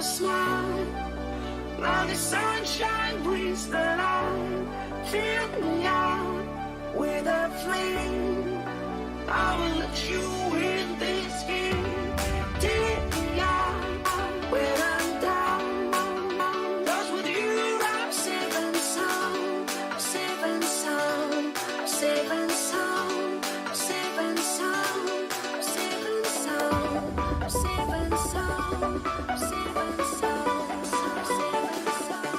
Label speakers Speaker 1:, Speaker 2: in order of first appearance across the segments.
Speaker 1: smile. Now the sunshine brings the light. Fill me out with a flame. I will let you in this game. Take me out when I'm down. 'Cause with you I'm safe and sound. I'm safe and sound. I'm safe and sound. I'm safe and sound. I'm safe and sound. I'm safe and sound. I'm safe and sound. I'm safe and sound.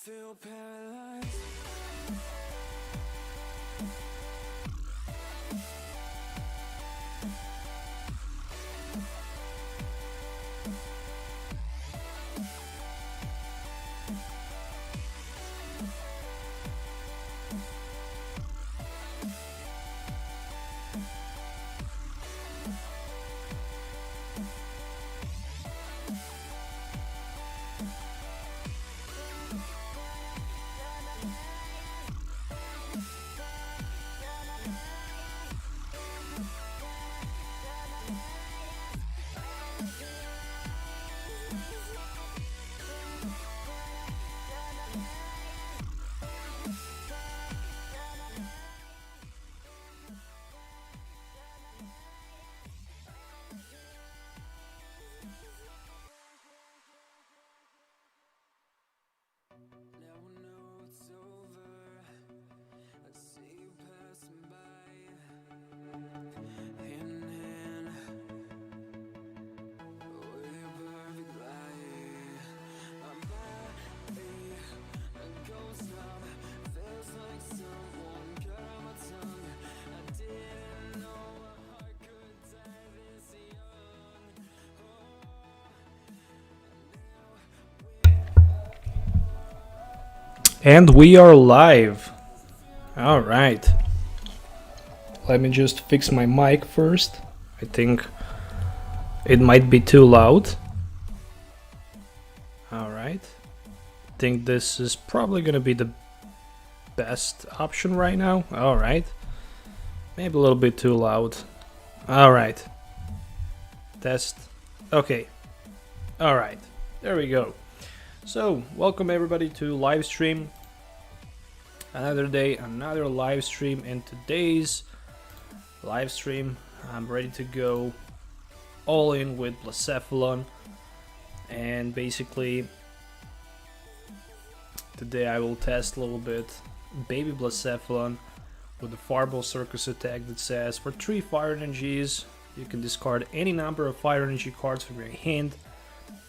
Speaker 1: feel paralyzed.
Speaker 2: And we are live. All right. Let me just fix my mic first. I think it might be too loud. All right. I think this is probably going to be the best option right now. All right. Maybe a little bit too loud. All right. Test. Okay. All right. There we go. So, welcome everybody to live stream. Another day, another live stream. In today's live stream, I'm ready to go all in with Blacephalon. And basically, today I will test a little bit baby Blacephalon with the Fireball Circus attack that says for 3 fire energies, you can discard any number of fire energy cards from your hand.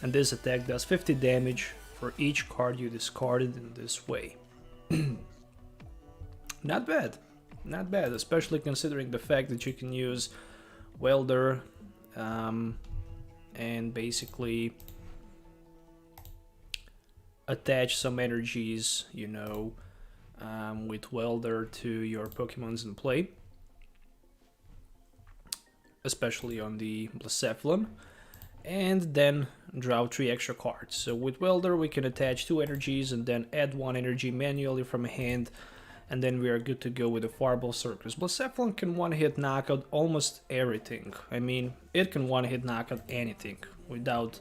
Speaker 2: And this attack does 50 damage for each card you discarded in this way. Not bad, not bad, especially considering the fact that you can use Welder and basically attach some energies, you know, with Welder to your Pokemons in play, especially on the Blacephalon, and then draw 3 extra cards. So with Welder we can attach 2 energies and then add 1 energy manually from a hand, and then we are good to go with the Fireball Circus. Blacephalon can one-hit knock out almost everything. I mean, it can one-hit knock out anything without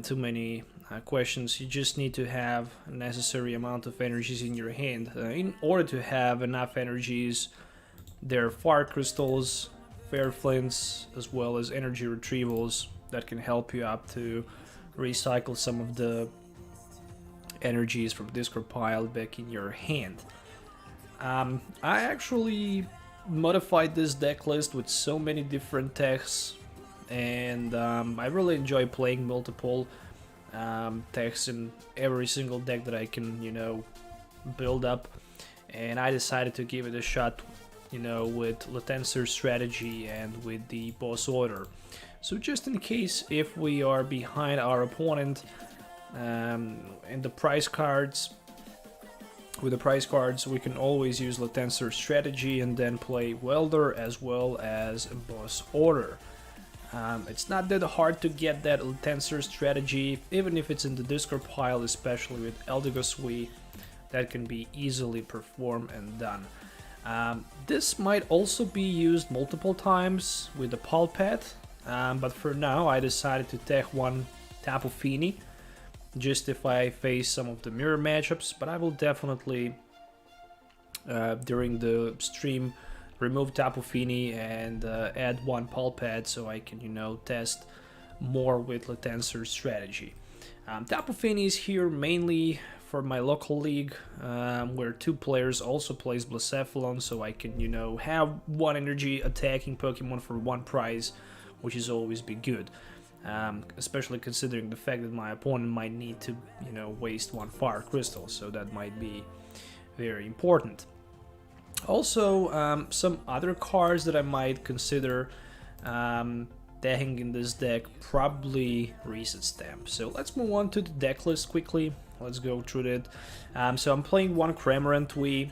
Speaker 2: too many questions. You just need to have a necessary amount of energies in your hand. In order to have enough energies, there are Fire Crystals, Fairy Flints, as well as Energy Retrievals that can help you up to recycle some of the energies from discard pile back in your hand. I actually modified this deck list with so many different techs, and I really enjoy playing multiple techs in every single deck that I can, you know, build up, and I decided to give it a shot, you know, with Latencer Strategy and with the boss order. So just in case if we are behind our opponent in the prize cards, with the prize cards we can always use Latencer Strategy and then play Welder as well as boss order. It's not that hard to get that Latencer Strategy, even if it's in the discard pile, especially with Eldegoss V, that can be easily performed and done. This might also be used multiple times with the Pulpet, but for now I decided to take one Tapu Fini, just if I face some of the mirror matchups, but I will definitely during the stream remove Tapu Fini and add one Pulpet so I can, you know, test more with Latencer Strategy. Tapu Fini is here mainly for my local league, where 2 players also plays Blacephalon, so I can, you know, have 1 energy attacking Pokemon for 1 prize, which is always be good. especially considering the fact that my opponent might need to, waste one Fire Crystal, so that might be very important. Also, some other cards that I might consider decking in this deck, probably Reset Stamp. So let's move on to the deck list quickly. Let's go through it. So I'm playing one Cramorant V,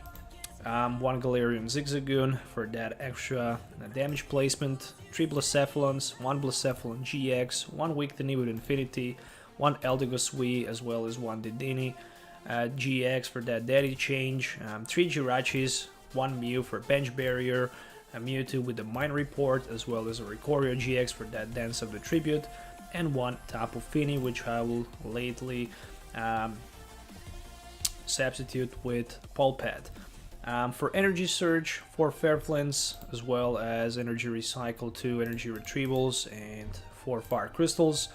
Speaker 2: one Galarian Zigzagoon for that extra damage placement, 3 Blacephalons, 1 Blacephalon-GX, 1 Victini with Infinity, 1 Eldegoss V, as well as 1 Dedenne-GX for that daddy change, 3 Jirachis, 1 Mew for bench barrier, a Mewtwo with the Mind Report, as well as a Oricorio-GX for that Dance of the Tribute, and 1 Tapu Fini, which I will lately substitute with Pulpad. For Energy Surge, 4 Fairy Flints, as well as Energy Recycle, 2 Energy Retrievals, and 4 Fire Crystals.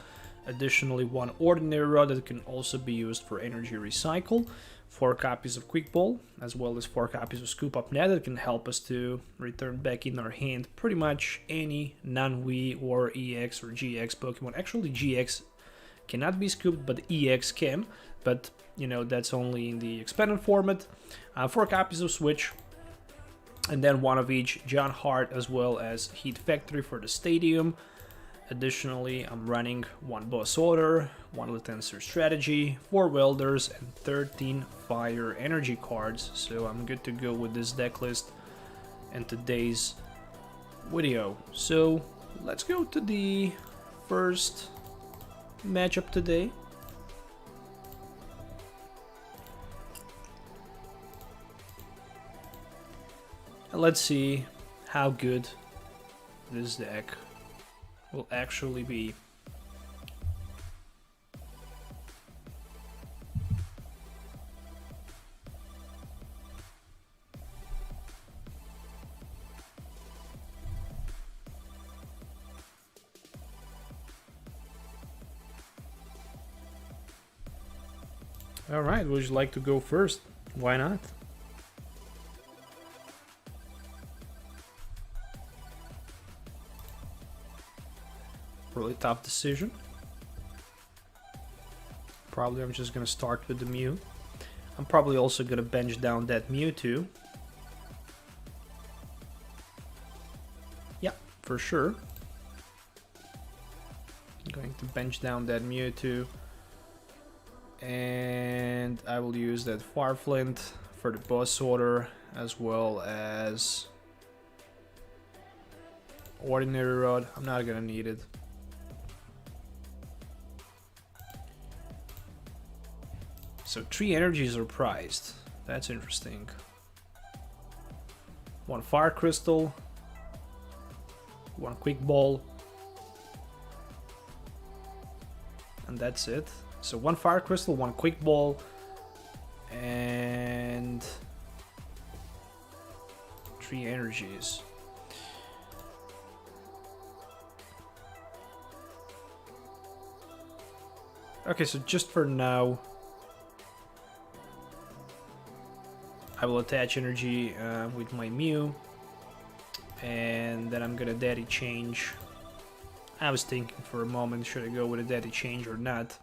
Speaker 2: Additionally, 1 Ordinary Rod that can also be used for Energy Recycle, 4 copies of Quick Ball, as well as 4 copies of Scoop Up Net that can help us to return back in our hand pretty much any non-V or EX or GX Pokemon. Actually, GX cannot be scooped, but EX can, but that's only in the expanded format. 4 copies of Switch, and then 1 of each Giant Hearth, as well as Heat Factory for the Stadium. Additionally, I'm running 1 Boss Order, 1 Latencer Strategy, 4 Welders, and 13 Fire Energy cards. So I'm good to go with this deck list in today's video. So let's go to the first matchup today. And let's see how good this deck will actually be. Alright, would you like to go first? Why not? Really tough decision. Probably I'm just gonna start with the Mew. I'm probably also gonna bench down that Mewtwo. Yeah, for sure. I'm going to bench down that Mewtwo. And I will use that Fire Flint for the boss order, as well as Ordinary Rod. I'm not gonna need it. So 3 energies are prized. That's interesting. 1 Fire Crystal, 1 Quick Ball, and that's it. So 1 Fire Crystal, 1 Quick Ball, and 3 energies. Okay, so just for now, I will attach energy with my Mew, and then I'm gonna daddy change. I was thinking for a moment, should I go with a daddy change or not?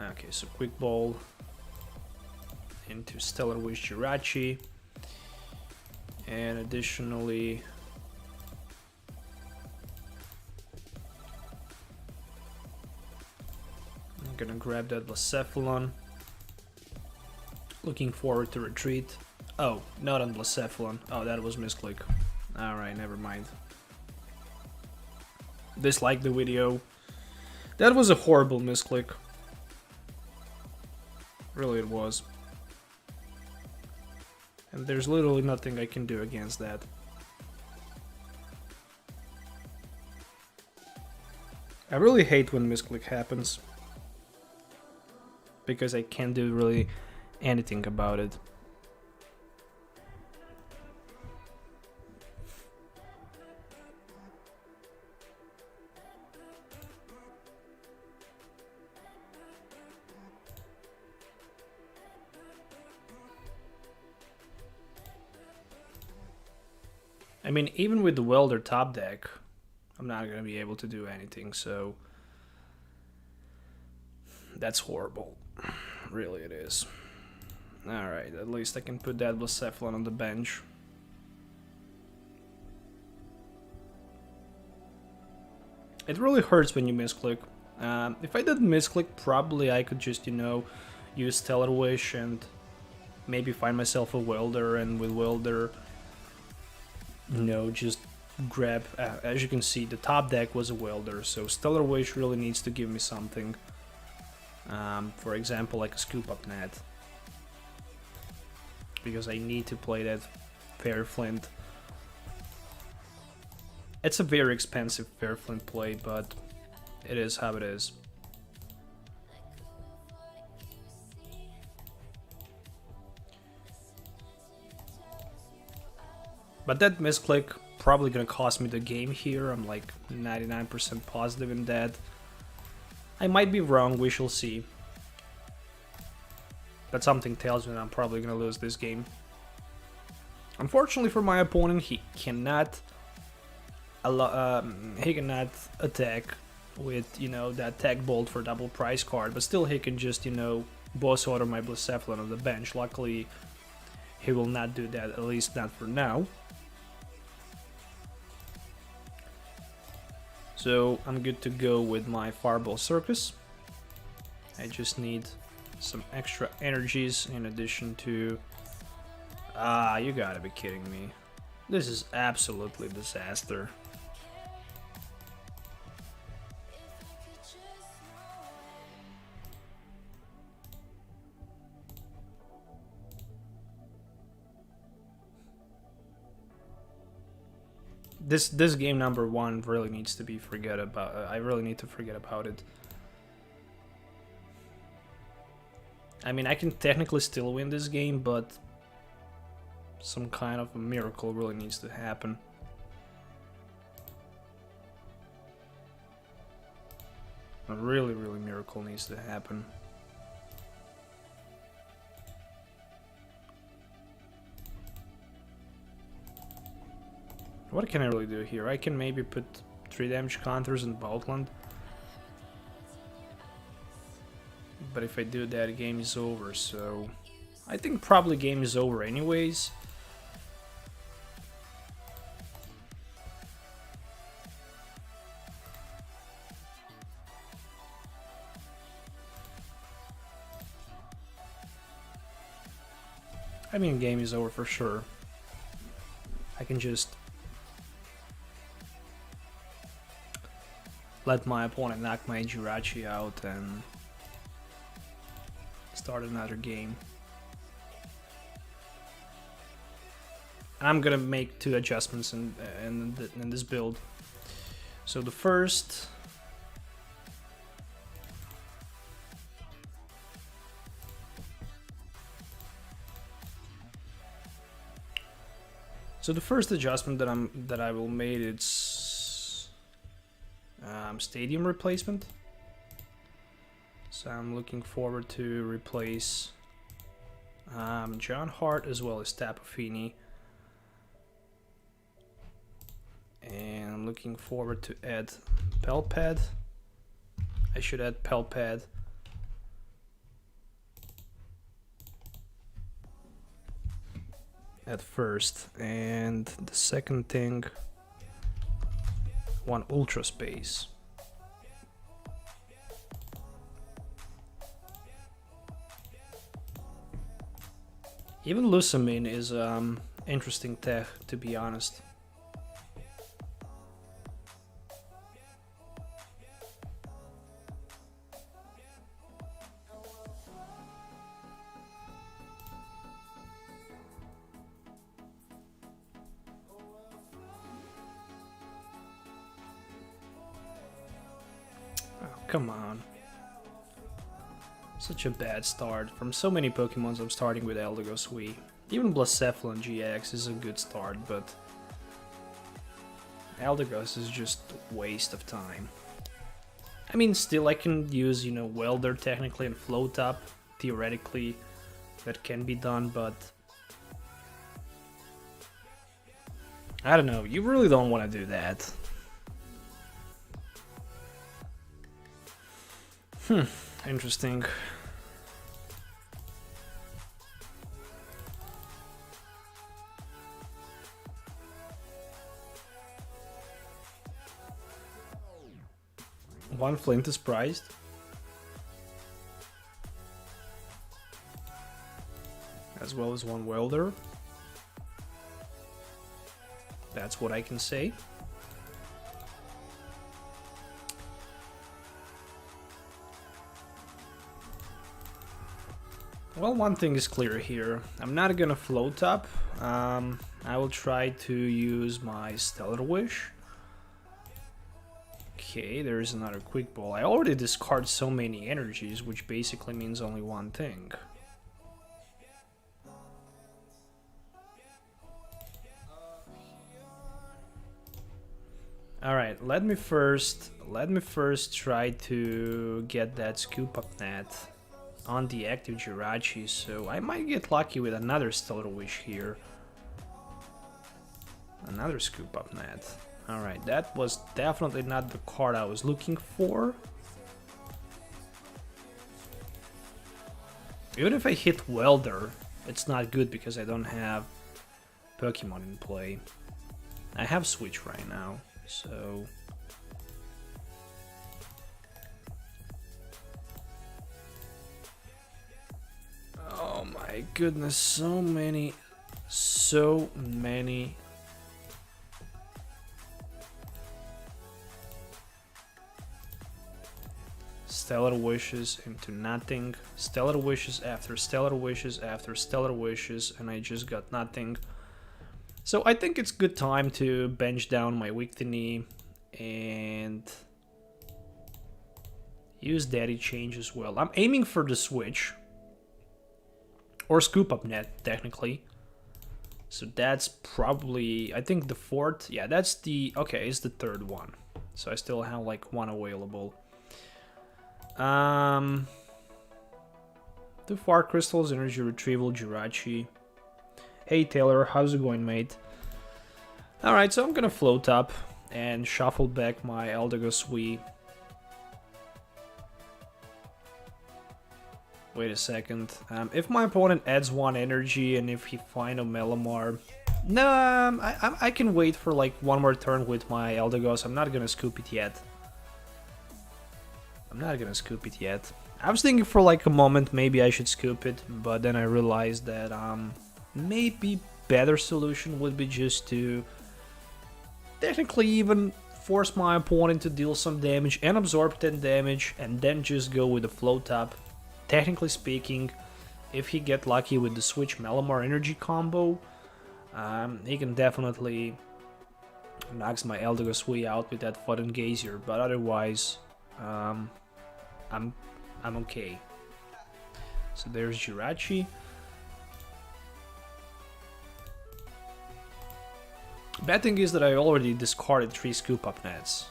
Speaker 2: Okay, so Quick Ball into Stellar Wish Jirachi, and additionally I'm gonna grab that Blacephalon. Looking forward to retreat. Oh, not on Blacephalon. Oh, that was misclick. Alright, never mind. Dislike the video. That was a horrible misclick. Really it was. And there's literally nothing I can do against that. I really hate when misclick happens, because I can't do really anything about it. I mean, even with the Welder top deck, I'm not going to be able to do anything, so that's horrible. Really, it is. Alright, at least I can put that Blacephalon on the bench. It really hurts when you misclick. If I didn't misclick, probably I could just, you know, use Stellar Wish and maybe find myself a Welder, and with Welder, you know, just grab... as you can see, the top deck was a Welder, so Stellar Wish really needs to give me something. For example, like a Scoop Up Net. Because I need to play that Fiery Flint. It's a very expensive Fiery Flint play, but it is how it is. But that misclick probably gonna cost me the game here. I'm like 99% positive in that. I might be wrong, we shall see. But something tells me that I'm probably gonna lose this game. Unfortunately for my opponent, he cannot attack with, you know, that Tech Bolt for double price card, but still he can just, you know, boss order my Blacephalon on the bench. Luckily, he will not do that, at least not for now. So I'm good to go with my Fireball Circus. I just need some extra energies in addition to... Ah, you gotta be kidding me. This is absolutely a disaster. This game number 1 really needs to be forget about. I really need to forget about it. I mean, I can technically still win this game, but some kind of a miracle really needs to happen. A really miracle needs to happen. What can I really do here? I can maybe put 3 damage counters in Boutland. But if I do that, game is over, so... I think probably game is over anyways. I mean, game is over for sure. I can just let my opponent knock my Jirachi out and start another game. And I'm gonna make 2 adjustments in this build. So the first... So the first adjustment that I will make, it's stadium replacement. So I'm looking forward to replace Giant Hearth as well as Tapu Fini. And I'm looking forward to add Pelpad. I should add Pelpad. At first, and the second thing, 1 Ultra Space. Even Lusamine is interesting tech, to be honest. Come on. Such a bad start. From so many Pokemons, I'm starting with Eldegoss V. Even Blacephalon-GX is a good start, but Eldegoss is just a waste of time. I mean, still I can use, you know, Welder technically and float up. Theoretically, that can be done, but I don't know, you really don't want to do that. Interesting. One Flint is prized. As well as one Welder. That's what I can say. Well, one thing is clear here. I'm not gonna float up. I will try to use my Stellar Wish. Okay, there's another Quick Ball. I already discard so many energies, which basically means only one thing. Alright, let me first try to get that Scoop Up Net on the active Jirachi, so I might get lucky with another Stellar Wish here. Another Scoop Up Net. Alright, that was definitely not the card I was looking for. Even if I hit Welder, it's not good because I don't have Pokemon in play. I have Switch right now, so... Oh my goodness, so many... Stellar Wishes into nothing. Stellar Wishes after Stellar Wishes after Stellar Wishes, and I just got nothing. So I think it's good time to bench down my Victini and use Daddy Change as well. I'm aiming for the Switch. Or Scoop Up Net, technically. So that's probably, I think the fourth. Yeah, that's the, okay, it's the third one. So I still have like one available. The Fire Crystals, Energy Retrieval, Jirachi. Hey Taylor, how's it going, mate? Alright, so I'm gonna float up and shuffle back my Eldegoss V. Wait a second. If my opponent adds one energy and if he finds a Melamar... No, I can wait for like one more turn with my Eldegoss. I'm not gonna scoop it yet. I was thinking for like a moment maybe I should scoop it, but then I realized that maybe better solution would be just to technically even force my opponent to deal some damage and absorb 10 damage and then just go with the float up. Technically speaking, if he get lucky with the Switch Melamar energy combo, he can definitely knocks my Eldegoss V out with that Fudden Gazier, but otherwise I'm okay. So there's Jirachi. Bad thing is that I already discarded 3 Scoop Up Nets.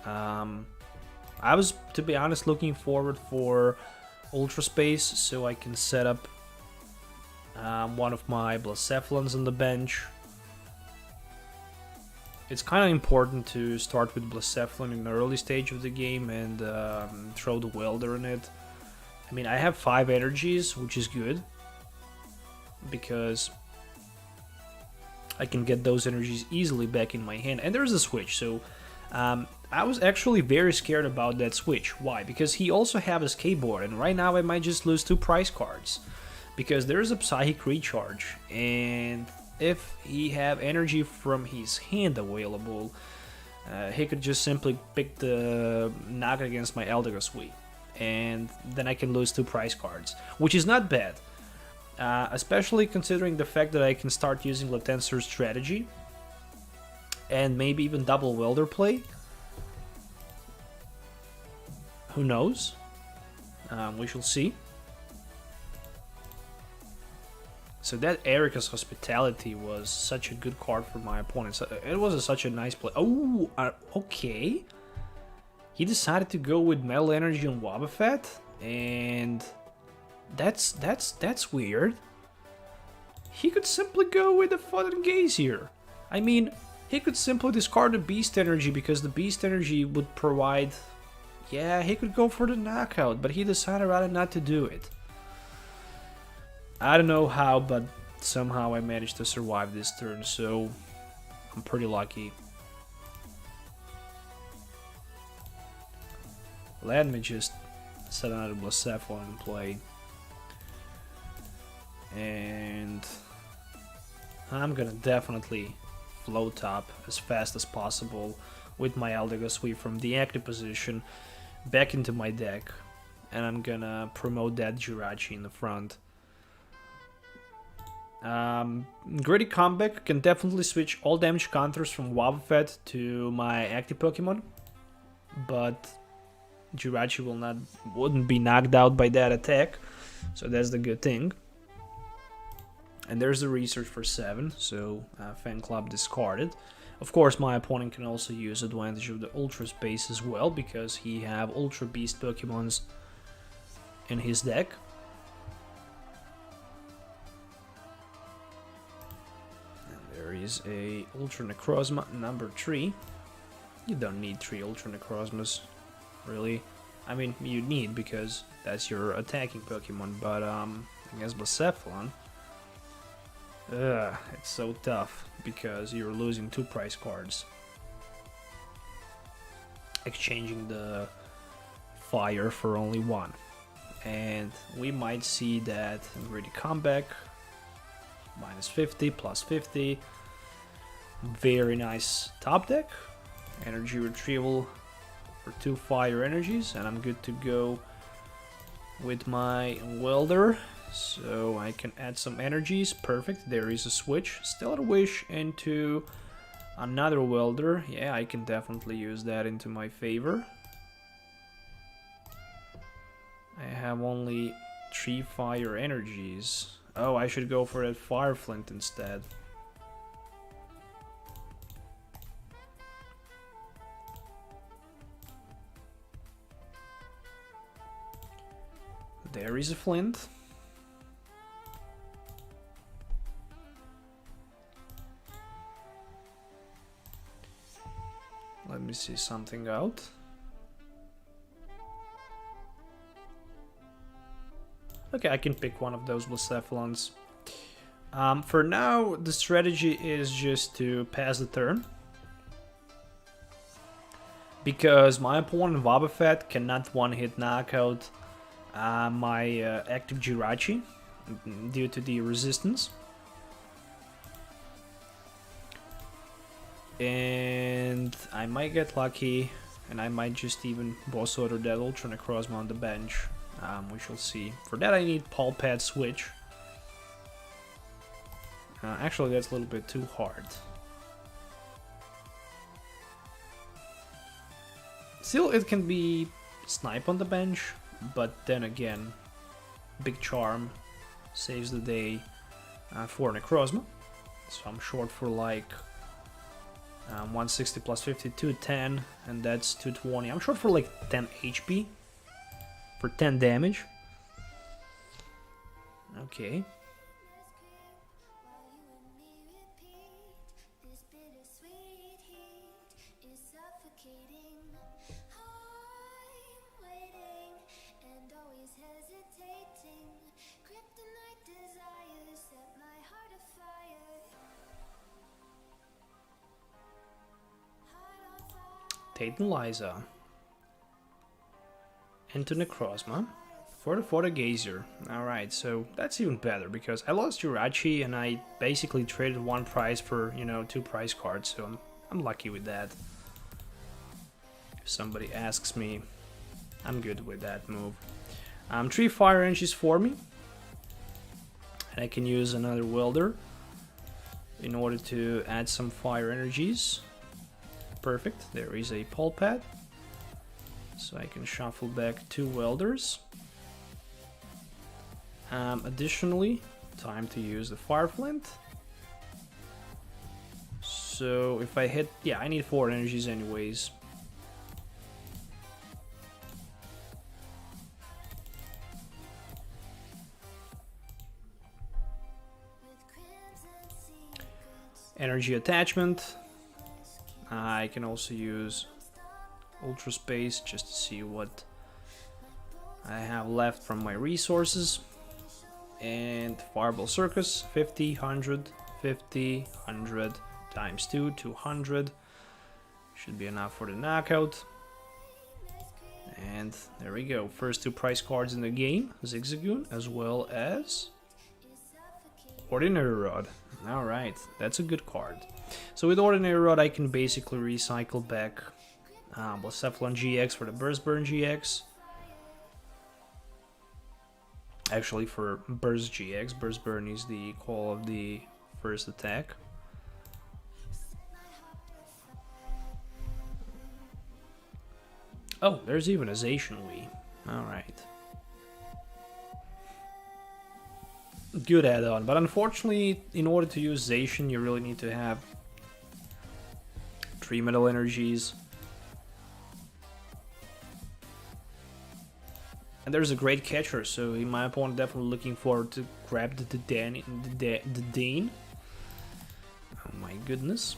Speaker 2: I was, to be honest, looking forward for Ultra Space so I can set up one of my Blacephalons on the bench. It's kind of important to start with Blacephalon in the early stage of the game and throw the Welder in it. I mean, I have 5 energies, which is good, because I can get those energies easily back in my hand. And there's a Switch, so I was actually very scared about that Switch. Why? Because he also has a skateboard, and right now I might just lose 2 prize cards. Because there's a Psychic Recharge, and if he have energy from his hand available, he could just simply pick the knock against my Eldegoss V, and then I can lose 2 prize cards, which is not bad, especially considering the fact that I can start using Latensor's strategy, and maybe even double Welder play. Who knows? We shall see. So that Erica's Hospitality was such a good card for my opponent. It was such a nice play. Oh, okay. He decided to go with Metal Energy on Wobbuffet, and that's weird. He could simply go with the Fudden Gazier. I mean, he could simply discard the Beast Energy because the Beast Energy would provide... Yeah, he could go for the knockout, but he decided rather not to do it. I don't know how, but somehow I managed to survive this turn, so I'm pretty lucky. Let me just set another Blacephalon in play. And I'm gonna definitely float up as fast as possible with my Eldegoss V from the active position back into my deck. And I'm gonna promote that Jirachi in the front. Gritty Comeback can definitely switch all damage counters from Wobbuffet to my active Pokemon, but Jirachi wouldn't be knocked out by that attack, so that's the good thing. And there's the research for 7, so Fan Club discarded. Of course, my opponent can also use advantage of the Ultra Space as well, because he have Ultra Beast Pokemons in his deck. There is a Ultra Necrozma number 3. You don't need 3 Ultra Necrozmas, really. I mean, you need, because that's your attacking Pokemon, but against Blacephalon, it's so tough, because you're losing 2 prize cards. Exchanging the fire for only 1. And we might see that Gritty Comeback, minus 50, plus 50. Very nice top deck. Energy Retrieval for 2 fire energies, and I'm good to go with my Welder. So I can add some energies. Perfect. There is a switch. Still at a wish into another Welder. Yeah, I can definitely use that into my favor. I have only 3 fire energies. Oh, I should go for that Fire Flint instead. There is a Flint. Let me see something out. Okay, I can pick one of those Blacephalons. For now, the strategy is just to pass the turn, because my opponent Wobbuffet cannot one-hit knockout my active Jirachi due to the resistance. And I might get lucky, and I might just even boss order that Ultra Necrozma on the bench. We shall see. For that I need Pulp Pad Switch. Actually, that's a little bit too hard. Still, it can be Snipe on the bench, but then again, Big Charm saves the day for Necrozma. So I'm short for like 160 plus 50, 210, and that's 220. I'm short for like 10 HP for 10 damage. Okay. Taten Liza into Necrozma for the Gazer. Alright, so that's even better, because I lost Jirachi and I basically traded 1 prize for, 2 prize cards, so I'm lucky with that. If somebody asks me, I'm good with that move. 3 fire energies for me, and I can use another Welder in order to add some fire energies. Perfect. There is a Pulp Pad, so I can shuffle back 2 Welders. Additionally, time to use the Fire Flint. So if I hit, yeah, I need 4 energies anyways. Energy attachment. I can also use Ultra Space just to see what I have left from my resources. And Fireball Circus, 50, 100, 50, 100, times 2, 200. Should be enough for the knockout. And there we go. First 2 prize cards in the game, Zigzagoon, as well as Ordinary Rod. Alright, that's a good card. So with Ordinary Rod, I can basically recycle back Blacephalon-GX for the Burst Burn GX. Actually, for Burst GX, Burst Burn is the call of the first attack. Oh, there's even a Zacian Wii. Alright. Good add-on, but unfortunately, in order to use Zacian, you really need to have 3 metal energies. And there's a great catcher, so my opponent definitely looking forward to grab the Dedenne. Oh my goodness.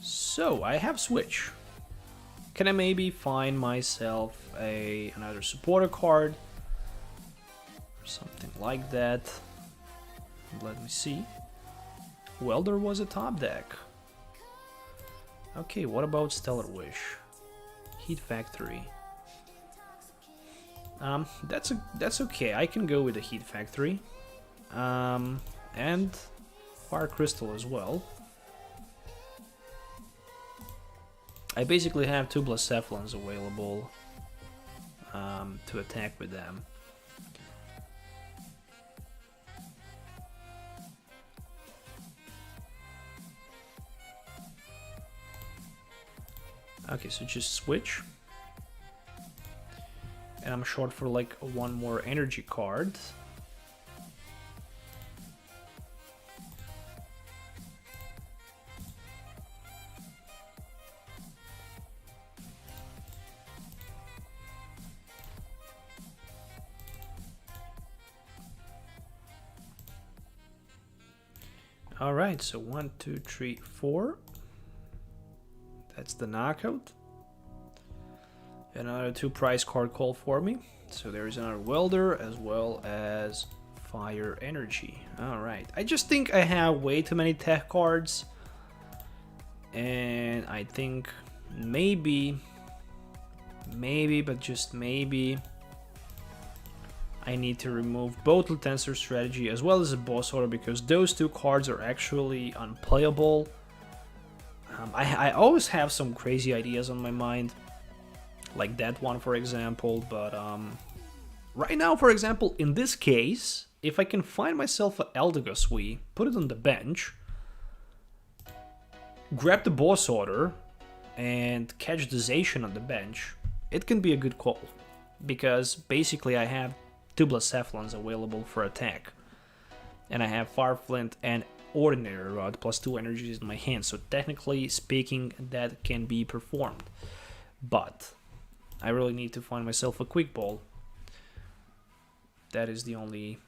Speaker 2: So, I have Switch. Can I maybe find myself another supporter card? Or something like that. Let me see. Welder was a top deck. Okay, what about Stellar Wish? Heat Factory. That's okay. I can go with the Heat Factory. And Fire Crystal as well. I basically have 2 Blacephalons available to attack with them. Okay, so just switch. And I'm short for like 1 more energy card. Alright, so 1, 2, 3, 4. That's the knockout. Another 2 prize card call for me. So there is another Welder as well as Fire Energy. Alright, I just think I have way too many tech cards. And I think maybe, but just maybe, I need to remove both Tensor Strategy as well as a Boss Order, because those 2 cards are actually unplayable. I always have some crazy ideas on my mind, like that one for example, but right now, for example, in this case, if I can find myself an Eldegoss Wii, put it on the bench, grab the Boss Order, and catch the Zacian on the bench, it can be a good call, because basically I have 2 Blacephalons available for attack, and I have Fire Flint and Ordinary Rod plus 2 energies in my hand, so technically speaking that can be performed, but I really need to find myself a Quick Ball. That is the only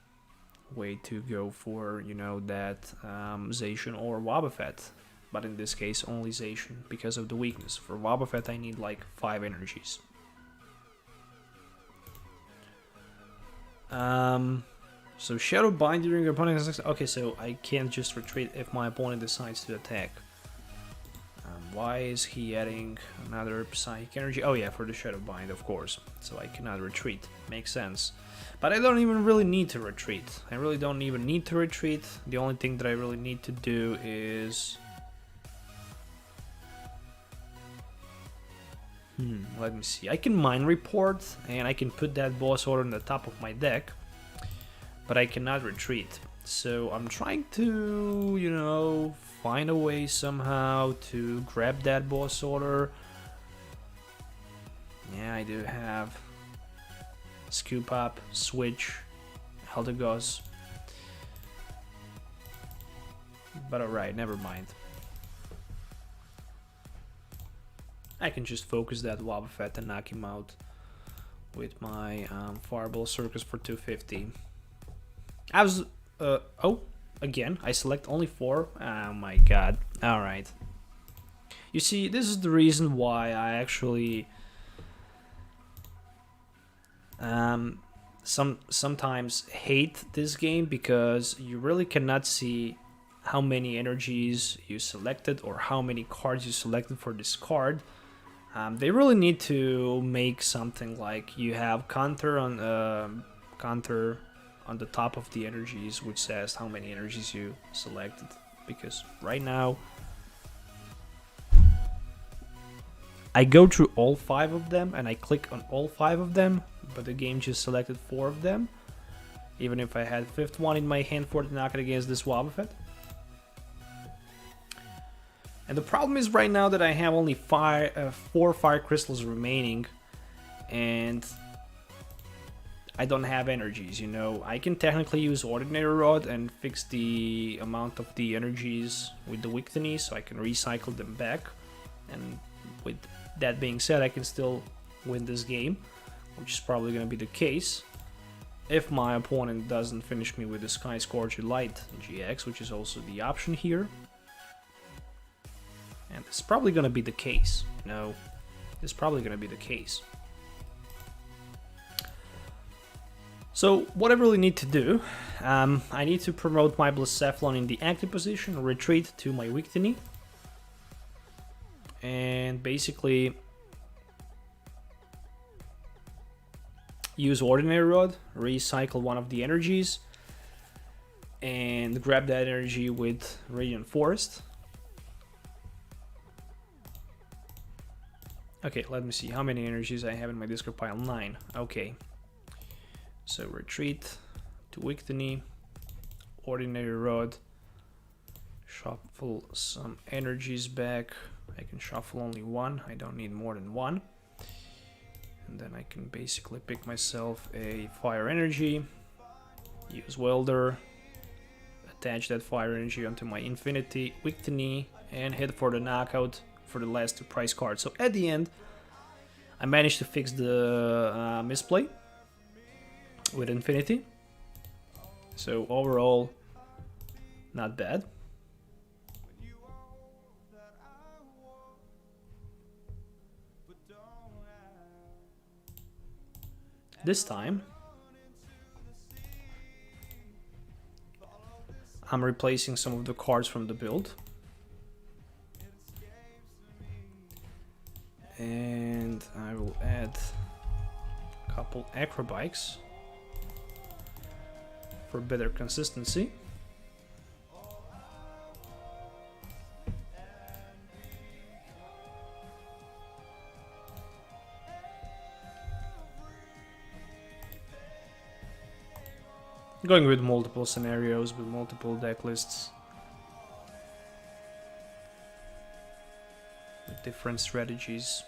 Speaker 2: way to go for, you know, that Zacian or Wobbuffet, but in this case only Zacian because of the weakness. For Wobbuffet I need like 5 energies. So Shadow Bind during your opponent's attack. Okay, so I can't just retreat if my opponent decides to attack. Why is he adding another Psychic Energy? Oh yeah, for the Shadow Bind, of course. So I cannot retreat. Makes sense. But I don't even really need to retreat. I really don't even need to retreat. The only thing that I really need to do is... let me see. I can Mind Report, and I can put that Boss Order on the top of my deck. But I cannot retreat. So I'm trying to, you know, find a way somehow to grab that Boss Order. Yeah, I do have Scoop Up, Switch, Eldegoss. But alright, never mind. I can just focus that Wobbuffet and knock him out with my Fireball Circus for 250. I was... oh, again, I select only 4. Oh my god. Alright. You see, this is the reason why I actually... sometimes hate this game, because you really cannot see how many energies you selected or how many cards you selected for this card. They really need to make something like you have counter on the top of the energies, which says how many energies you selected, because right now I go through all 5 of them and I click on all 5 of them, but the game just selected 4 of them, even if I had 5th one in my hand for the knockout against this Wobbuffet. And the problem is right now that I have only 4 Fire Crystals remaining, and I don't have energies, you know. I can technically use Ordinary Rod and fix the amount of the energies with the Victini, so I can recycle them back. And with that being said, I can still win this game, which is probably going to be the case if my opponent doesn't finish me with the Sky Scorcher Light GX, which is also the option here. And it's probably going to be the case, you know. It's probably going to be the case. So what I really need to do, I need to promote my Blacephalon in the active position, retreat to my Victini, and basically use Ordinary Rod, recycle one of the energies, and grab that energy with Radiant Forest. Okay, let me see how many energies I have in my discard pile. 9. Okay. So retreat to Victini, Ordinary Rod, shuffle some energies back. I can shuffle only 1, I don't need more than 1. And then I can basically pick myself a Fire Energy, use Welder, attach that Fire Energy onto my Infinity Victini, and hit for the knockout for the last 2 prize cards. So at the end, I managed to fix the misplay with Infinity. So overall, not bad. This time, I'm replacing some of the cards from the build. And I will add a couple Acrobikes for better consistency. Going with multiple scenarios, with multiple deck lists, with different strategies.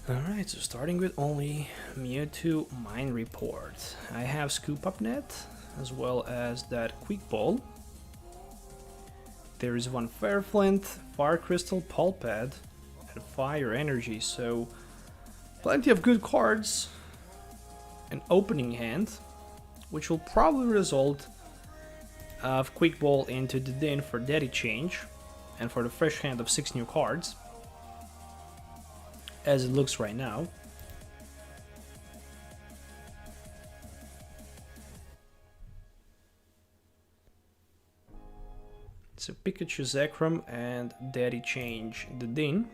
Speaker 2: Alright, so starting with only Mewtwo Mine Report. I have Scoop Up Net, as well as that Quick Ball. There is one Fiery Flint, Fire Crystal, Pulpad, and Fire Energy, so plenty of good cards. An opening hand, which will probably result of Quick Ball into Dedenne for Daddy Change, and for the fresh hand of 6 new cards, as it looks right now. So Pikachu Zekrom and Daddy Change Dedenne.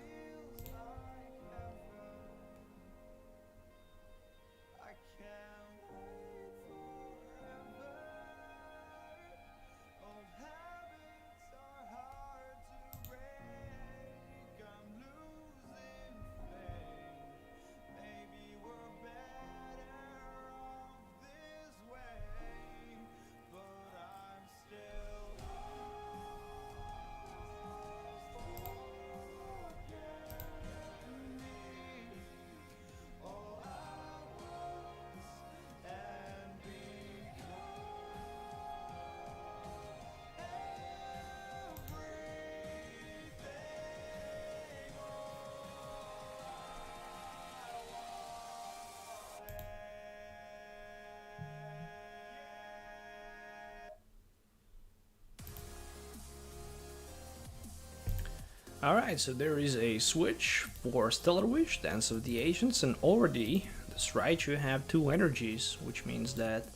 Speaker 2: Alright, so there is a switch for Stellar Wish, Dance of the Ancients, and already, that's right, you have 2 energies, which means that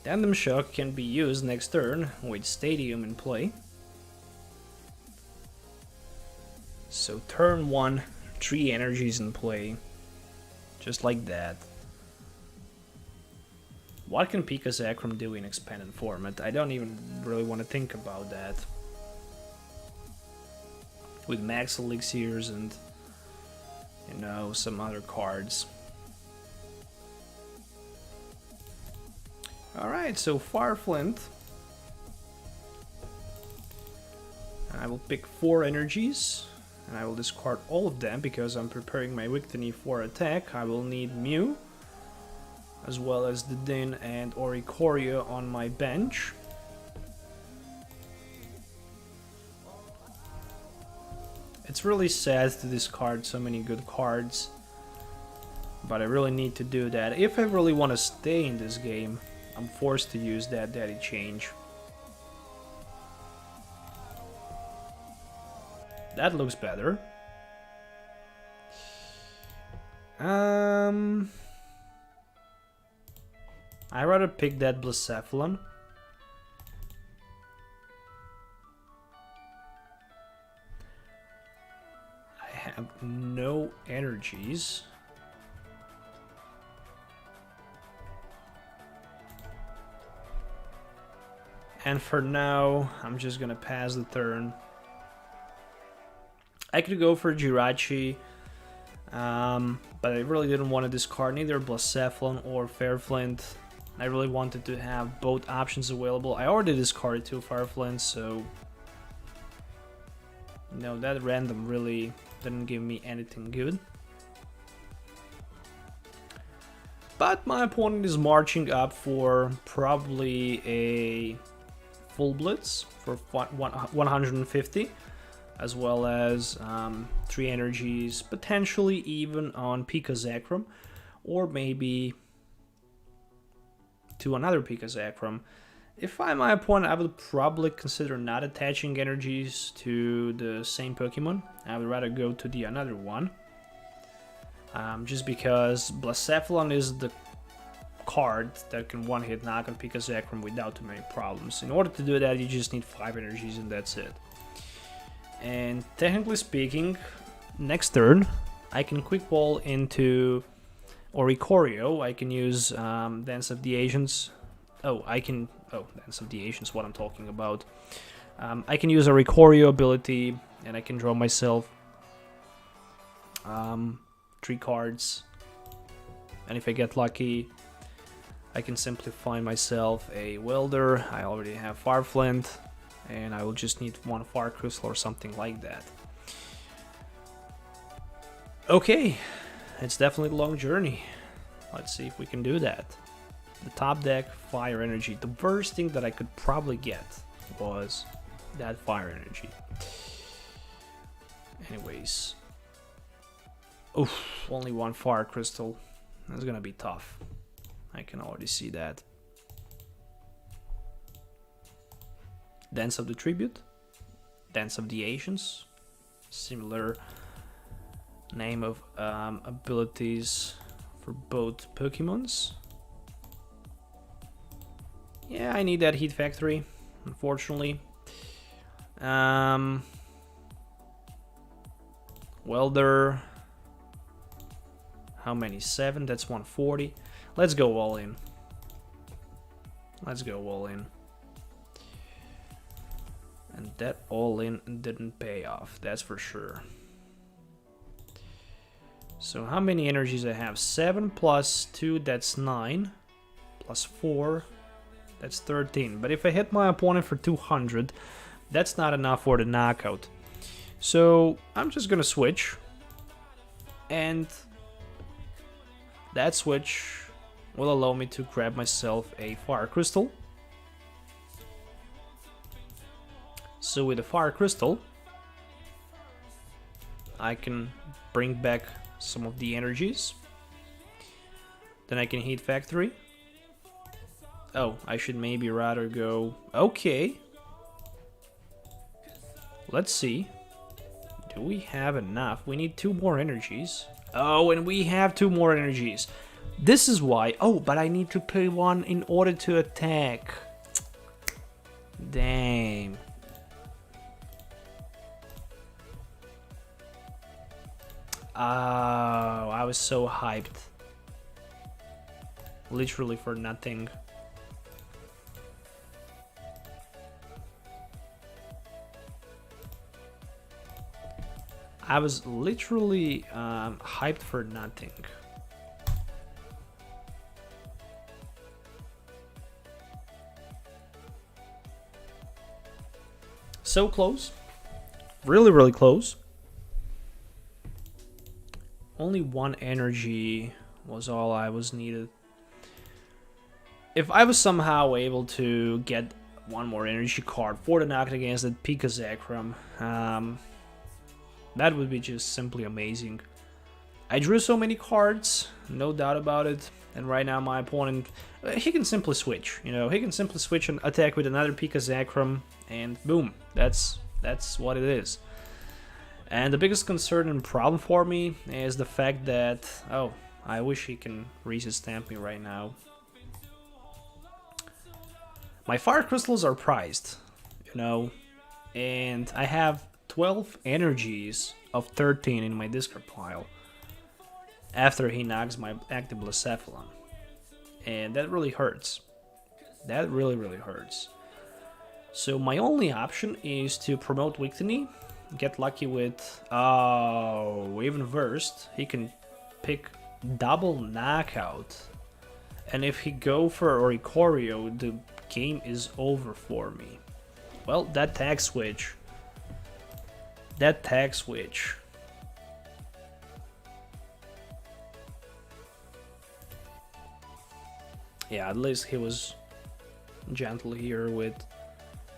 Speaker 2: Tandem Shock can be used next turn with Stadium in play. So turn 1, 3 energies in play, just like that. What can Pika Zekrom do in expanded format? I don't even really want to think about that. With Max Elixirs and, you know, some other cards. Alright, so Fire Flint. I will pick 4 energies. And I will discard all of them because I'm preparing my Victini for attack. I will need Mew, as well as Dedenne and Oricorio on my bench. It's really sad to discard so many good cards, but I really need to do that. If I really want to stay in this game, I'm forced to use that Daddy Change. That looks better. I'd rather pick that Blacephalon. I have no energies. And for now, I'm just gonna pass the turn. I could go for Jirachi, but I really didn't want to discard neither Blacephalon or Fiery Flint. I really wanted to have both options available. I already discarded 2 Fire Flints, so no, that random really didn't give me anything good. But my opponent is marching up for probably a full blitz for 150. As well as 3 energies, potentially even on Pika Zekrom, or maybe to another Pika Zekrom. If I'm my opponent, I would probably consider not attaching energies to the same Pokemon. I would rather go to the another one. Just because Blacephalon is the card that can one-hit knock on Pika Zekrom without too many problems. In order to do that, you just need 5 energies and that's it. And technically speaking, next turn, I can quick ball into Oricorio. I can use Dance of the Ancients. Dance of the Ancients, what I'm talking about. I can use Oricorio ability, and I can draw myself 3 cards. And if I get lucky, I can simply find myself a Welder. I already have Fire Flint. And I will just need 1 Fire Crystal or something like that. Okay, it's definitely a long journey. Let's see if we can do that. The top deck, Fire Energy. The worst thing that I could probably get was that Fire Energy. Anyways. Oof, only 1 Fire Crystal. That's gonna be tough. I can already see that. Dance of the Tribute, Dance of the Ancients, similar name of abilities for both Pokemons. Yeah, I need that Heat Factory, unfortunately. Welder, how many? 7, that's 140. Let's go all in. Let's go all in. And that all-in didn't pay off, that's for sure. So how many energies I have? 7 plus 2, that's 9. Plus 4, that's 13. But if I hit my opponent for 200, that's not enough for the knockout. So I'm just gonna switch. And that switch will allow me to grab myself a Fire Crystal. So with the Fire Crystal, I can bring back some of the energies. Then I can Heat Factory. Oh, I should maybe rather go... Okay. Let's see. Do we have enough? We need 2 more energies. Oh, and we have 2 more energies. This is why. Oh, but I need to pay 1 in order to attack. Damn. Oh, I was so hyped. Literally for nothing. I was literally hyped for nothing. So close. Really, really close. Only 1 energy was all I was needed. If I was somehow able to get 1 more energy card for the knockout against that Pikazakram, that would be just simply amazing. I drew so many cards, no doubt about it. And right now my opponent, he can simply switch. You know, he can simply switch and attack with another Pikazakram, and boom, that's what it is. And the biggest concern and problem for me is the fact that, oh, I wish he can resist stamp me right now. My fire crystals are prized, you know, and I have 12 energies of 13 in my discard pile after he knocks my active Blacephalon. And that really hurts. That really, really hurts. So my only option is to promote Victini, get lucky with, oh, even worse, he can pick double knockout. And if he go for Oricorio, the game is over for me. Well, that tag switch. That tag switch. Yeah, at least he was gentle here with...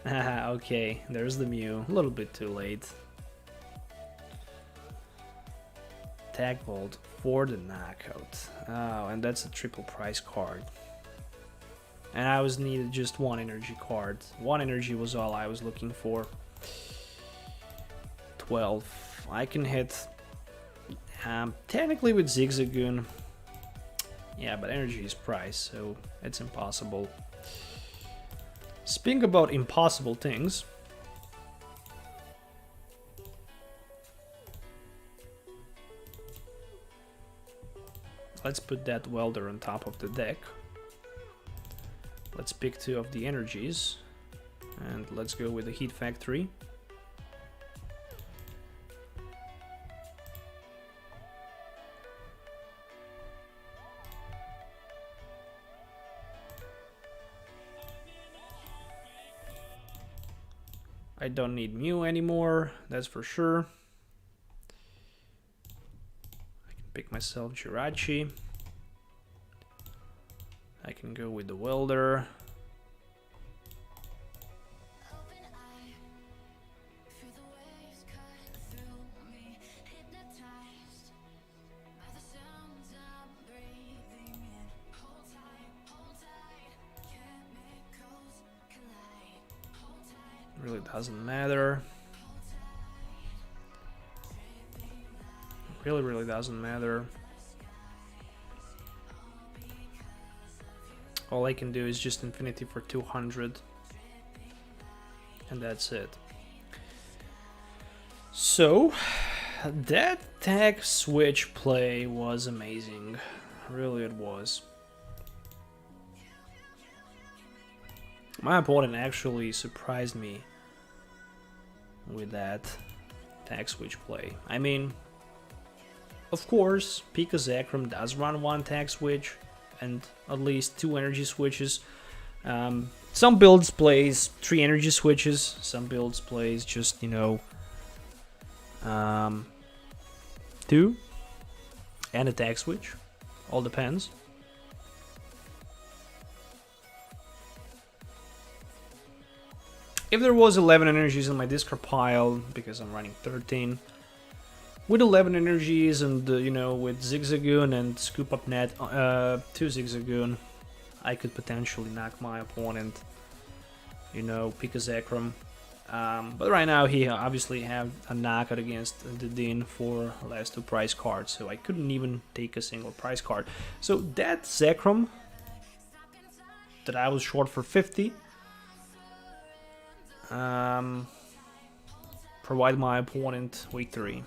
Speaker 2: okay, there's the Mew. A little bit too late. Tag Bolt for the knockout. Oh, and that's a triple price card. And I was needed just 1 energy card. 1 energy was all I was looking for. 12. I can hit technically with Zigzagoon. Yeah, but energy is price, so it's impossible. Speaking about impossible things, let's put that Welder on top of the deck. Let's pick 2 of the energies, and let's go with the Heat Factory. I don't need Mew anymore, that's for sure. I can pick myself Jirachi. I can go with the Welder. Really doesn't matter. Really doesn't matter. All I can do is just Infinity for 200. And that's it. So, that tag switch play was amazing. Really it was. My opponent actually surprised me with that tag switch play. I mean, of course, Pikazakram does run 1 tag switch and at least 2 energy switches. Some builds plays 3 energy switches, some builds plays just, you know, 2 and a tag switch. All depends. If there was 11 energies in my discard pile, because I'm running 13, with 11 energies and, you know, with Zigzagoon and Scoop Up Net 2 Zigzagoon, I could potentially knock my opponent, you know, Pikazakram But right now he obviously have a knockout against Dedenne for last 2 prize cards, so I couldn't even take a single prize card. So that Zekrom that I was short for 50 provide my opponent victory.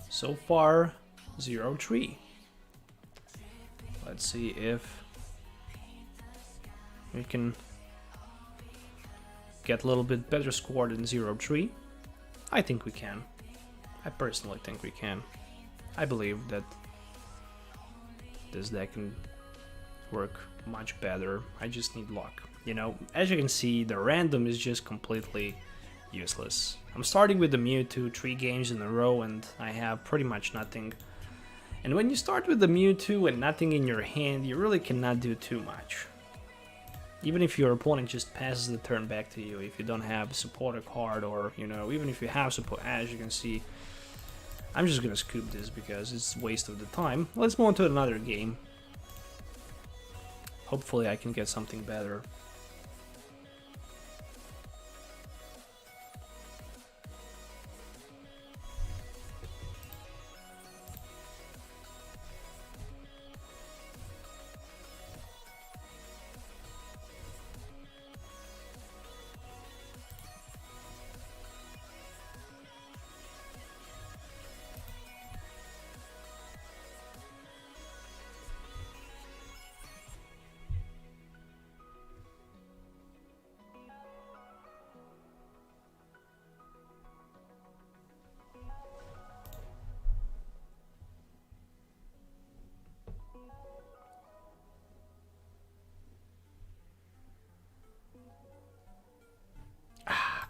Speaker 2: So far 0-3. Let's see if we can get a little bit better score than 0-3. I think we can. I personally think we can. I believe that this deck can work much better. I just need luck. You know, as you can see, the random is just completely useless. I'm starting with the Mewtwo 3 games in a row and I have pretty much nothing. And when you start with the Mewtwo and nothing in your hand, you really cannot do too much. Even if your opponent just passes the turn back to you, if you don't have a supporter card, or, you know, even if you have support, as you can see, I'm just gonna scoop this because it's a waste of the time. Let's move on to another game. Hopefully I can get something better.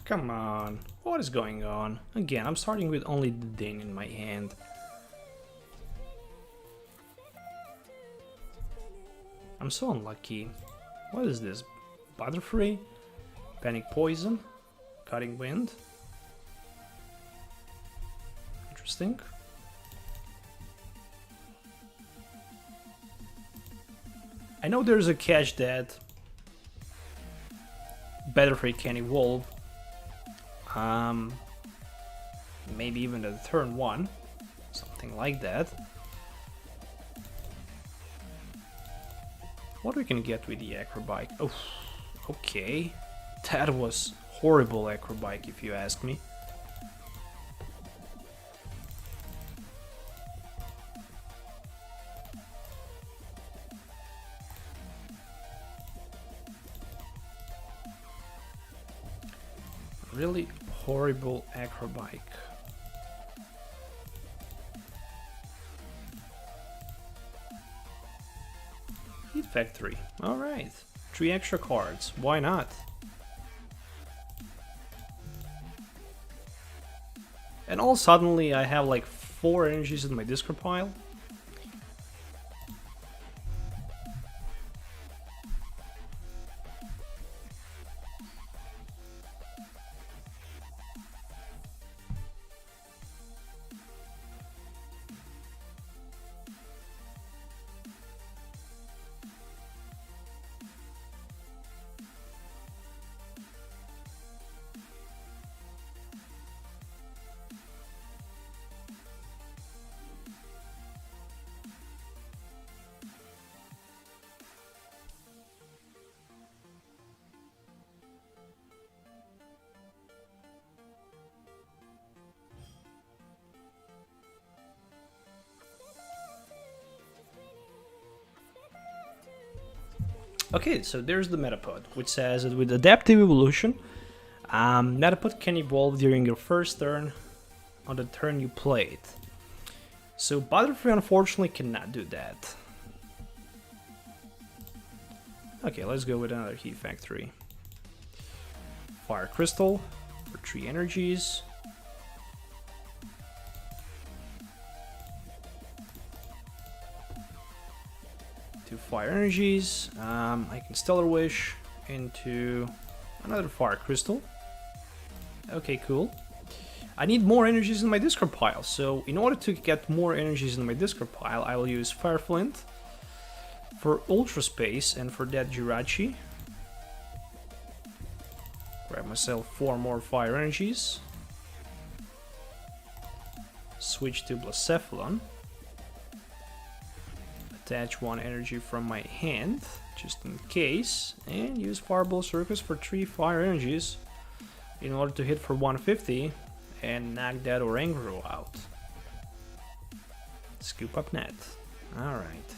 Speaker 2: Come on, what is going on? Again, I'm starting with only the Dedenne in my hand. I'm so unlucky. What is this? Butterfree? Panic Poison? Cutting Wind? Interesting. I know there's a catch that Butterfree can evolve. Maybe even at turn 1, something like that. What we can get with the Acrobike? Oh, okay. That was horrible Acrobike if you ask me. Really horrible Acrobike. Heat Factory. Alright. 3 extra cards. Why not? And all suddenly I have like 4 energies in my discard pile. Okay, so there's the Metapod, which says that with Adaptive Evolution, Metapod can evolve during your first turn on the turn you play it. So Butterfree unfortunately cannot do that. Okay, let's go with another Heat Factory. Fire Crystal for 3 energies. Fire energies. I can Stellar Wish into another Fire Crystal. Okay, cool. I need more energies in my discard pile, so in order to get more energies in my discard pile, I will use Fire Flint for Ultra Space and for that Jirachi. Grab myself 4 more fire energies. Switch to Blacephalon. Attach 1 energy from my hand, just in case. And use Fireball Circus for 3 fire energies in order to hit for 150 and knock that Oranguru out. Scoop Up Net. Alright.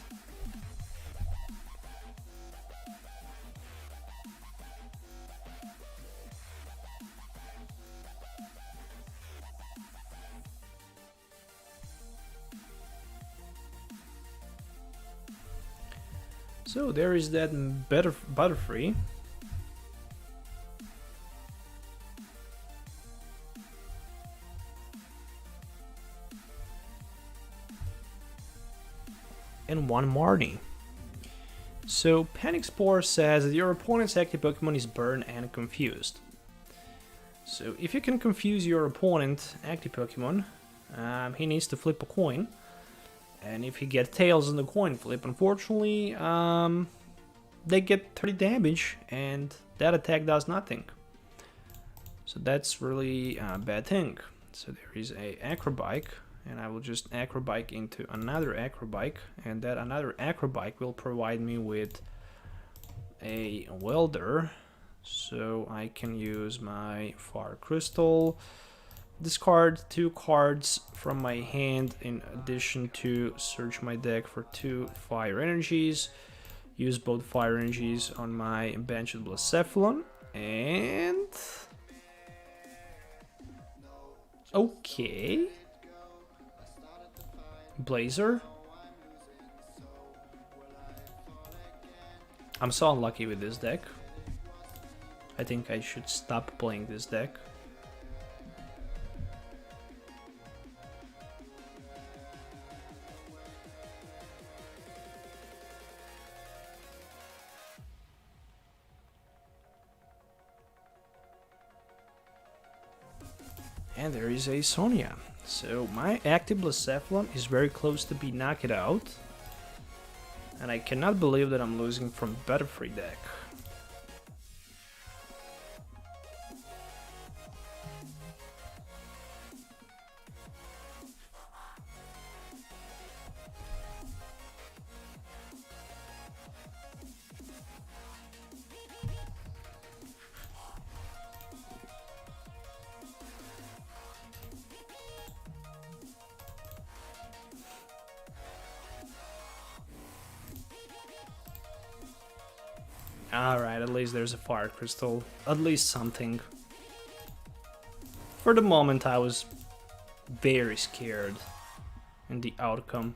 Speaker 2: So there is that Butterfree. And 1 Marnie. So Panic Spore says that your opponent's active Pokemon is Burn and Confused. So if you can confuse your opponent active Pokemon, he needs to flip a coin. And if he gets tails on the coin flip, unfortunately, they get 30 damage and that attack does nothing. So that's really a bad thing. So there is a Acrobike, and I will just Acrobike into another Acrobike, and that another Acrobike will provide me with a Welder. So I can use my Fire Crystal, discard 2 cards from my hand in addition to search my deck for 2 fire energies, use both fire energies on my benched Blacephalon, and okay, Blazer. I'm so unlucky with this deck. I think I should stop playing this deck. And there is a Sonia. So my active Blacephalon is very close to be knocked out. And I cannot believe that I'm losing from Butterfree deck. Alright, at least there's a Fire Crystal. At least something. For the moment I was very scared in the outcome.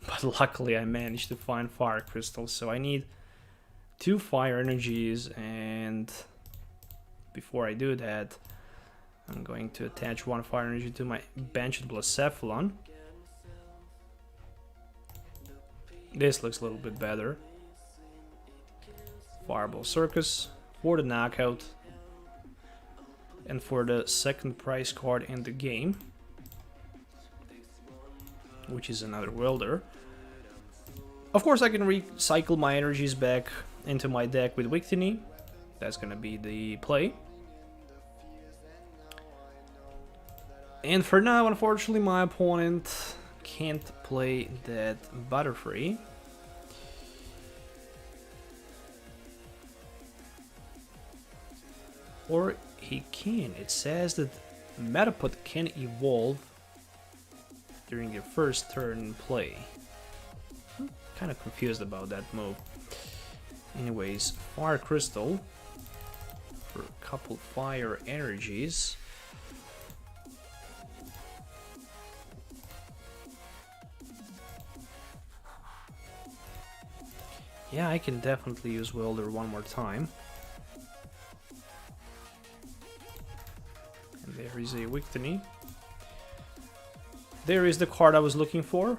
Speaker 2: But luckily I managed to find Fire Crystal, so I need 2 fire energies, and before I do that I'm going to attach 1 fire energy to my benched Blacephalon. This looks a little bit better. Fireball Circus for the knockout, and for the second prize card in the game, which is another Welder. Of course I can recycle my energies back into my deck with Victini. That's gonna be the play. And for now, unfortunately, my opponent can't play that Butterfree. Or he can. It says that Metapod can evolve during your first turn in play. I'm kind of confused about that move. Anyways, Fire Crystal for a couple fire energies. Yeah, I can definitely use Welder 1 more time. And there is a Victini. There is the card I was looking for.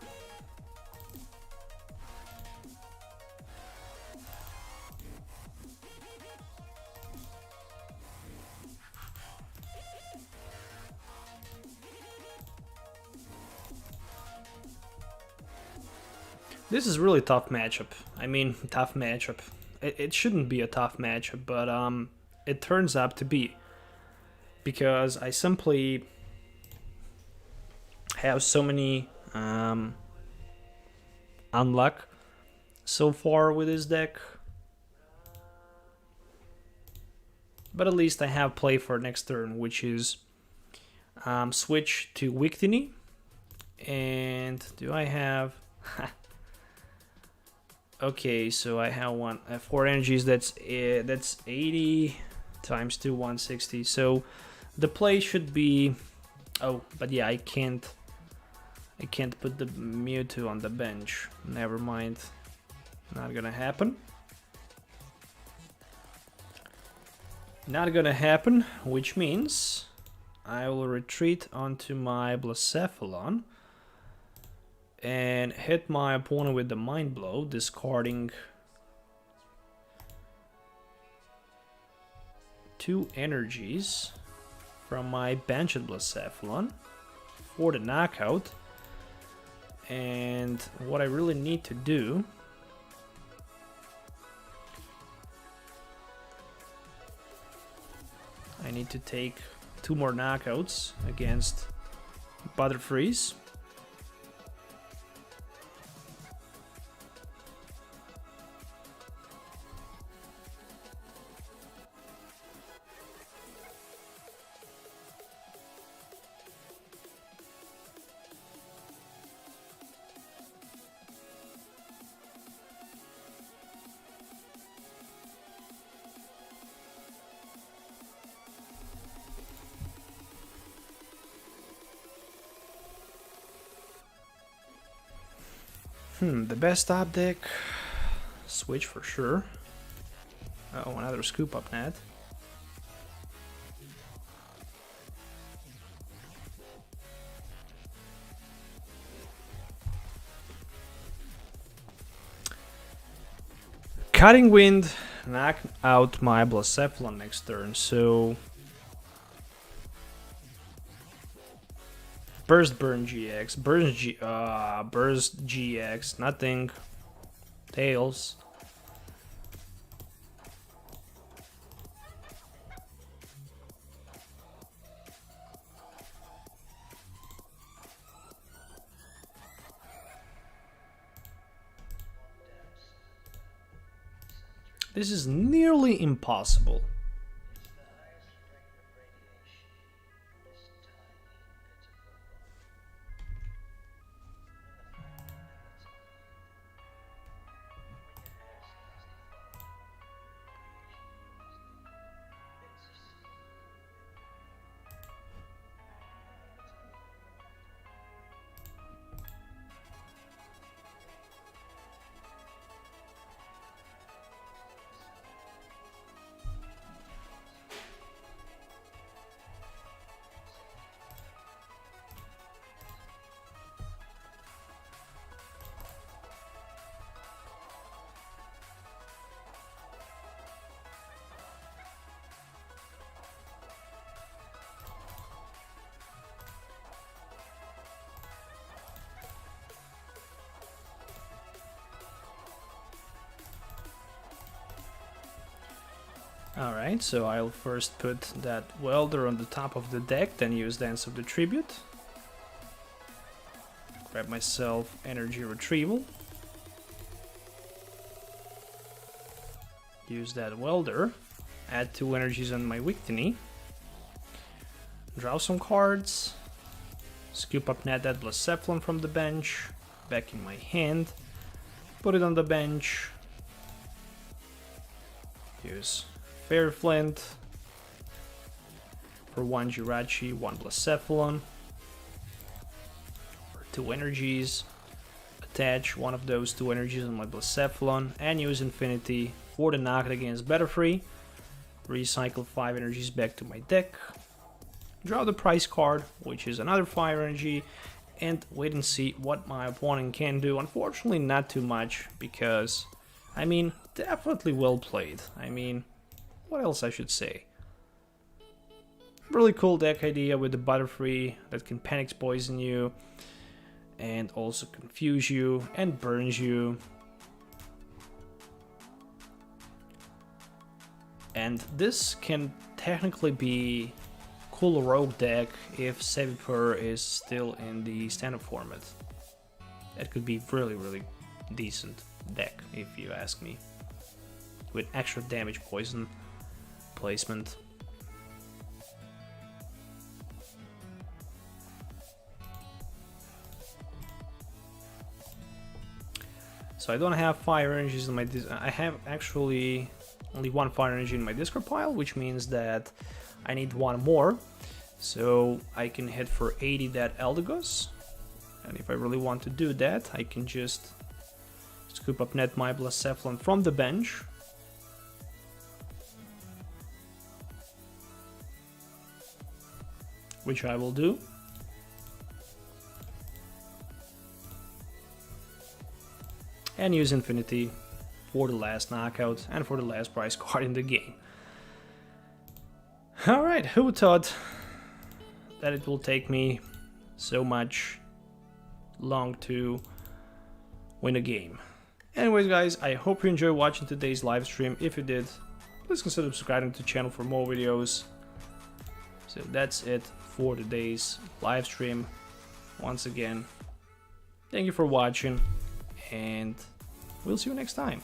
Speaker 2: This is really tough matchup. I mean, tough matchup. It shouldn't be a tough matchup, but it turns out to be. Because I simply have so many unluck so far with this deck. But at least I have play for next turn, which is switch to Victini. And do I have... Okay, so I have 4 energies. That's 80 times 2, 160. So the play should be... Oh, but yeah, I can't put the Mewtwo on the bench. Never mind. Not gonna happen. Not gonna happen, which means I will retreat onto my Blacephalon and hit my opponent with the Mind Blow, discarding 2 energies from my benched Blacephalon for the knockout. And what I really need to do I need to take 2 more knockouts against Butterfreeze. The best top deck, Switch for sure. Oh, another Scoop Up Net. Cutting Wind, knock out my Blacephalon next turn, so... Burst Burn GX, Burst GX, nothing, Tails. This is nearly impossible. Alright, so I'll first put that Welder on the top of the deck, then use Dance of the Tribute. Grab myself Energy Retrieval. Use that Welder. Add 2 energies on my Victini. Draw some cards. Scoop up Net that Blacephalon from the bench. Back in my hand. Put it on the bench. Use Fiery Flint for 1 Jirachi, 1 Blacephalon for 2 energies. Attach one of those 2 energies on my Blacephalon and use Infinity for the knockout against Butterfree. Recycle 5 energies back to my deck. Draw the prize card, which is another fire energy, and wait and see what my opponent can do. Unfortunately, not too much because, I mean, definitely well played. I mean, what else I should say? Really cool deck idea with the Butterfree that can panic poison you and also confuse you and burns you. And this can technically be cool rogue deck if Sevipur is still in the standard format. That could be really decent deck if you ask me, with extra damage poison placement. So I don't have fire energies in my I have actually only one fire energy in my discard pile, which means that I need one more. So I can hit for 80 that Eldegoss. And if I really want to do that, I can just scoop up net my Blacephalon from the bench. Which I will do. And use Infinity for the last knockout and for the last prize card in the game. Alright, who thought that it will take me so much long to win a game? Anyways guys, I hope you enjoyed watching today's live stream. If you did, please consider subscribing to the channel for more videos. So that's it for today's live stream. Once again, thank you for watching, and we'll see you next time.